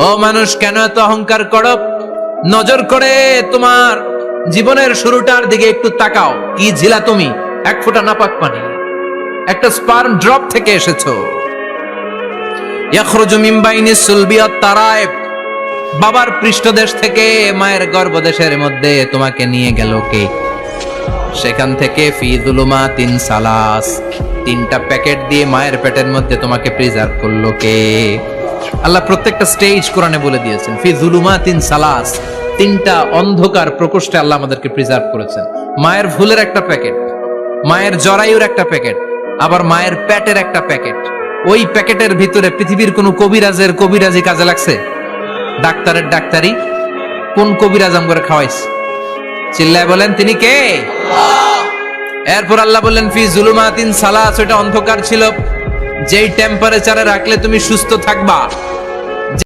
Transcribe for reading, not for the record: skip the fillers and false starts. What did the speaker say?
ও মানুষ, কেন এত অহংকার করো? নজর করে তোমার জীবনের শুরুটার দিকে একটু তাকাও। কি ছিলা তুমি? এক ফোঁটা নাপাক পানি, একটা স্পার্ম ড্রপ থেকে এসেছো। ইয়াখরুজু মিন বাইনিস সুলবি ওয়াত তারায়েব, বাবার পৃষ্ঠদেশ থেকে মায়ের গর্ভদেশের মধ্যে তোমাকে নিয়ে গেল কে? সেখান থেকে ফি যুলুমাতিন সালাস, তিনটা প্যাকেট দিয়ে মায়ের পেটের মধ্যে তোমাকে প্রিজার্ভ করলো কে? আল্লাহ প্রত্যেকটা স্টেজ কোরআনে বলে দিয়েছেন। ফি যুলুমাতিন সালাস, তিনটা অন্ধকার প্রকোষ্ঠে আল্লাহ আমাদেরকে প্রিজার্ভ করেছেন। মায়ের ভুলের একটা প্যাকেট, মায়ের জরায়ুর একটা প্যাকেট, আবার মায়ের পেটের একটা প্যাকেট। ওই প্যাকেটের ভিতরে পৃথিবীর কোন কবিরাজের কবিরাজি কাজে লাগছে? ডাক্তারের ডাক্তারি কোন কবিরাজ আম করে খাওয়াইছে? চিল্লায় বলেন তিনি কে? এরপর আল্লাহ বললেন ফি যুলুমাতিন সালাস, ওটা অন্ধকার ছিল, যেই টেম্পারেচারে রাখলে তুমি সুস্থ থাকবা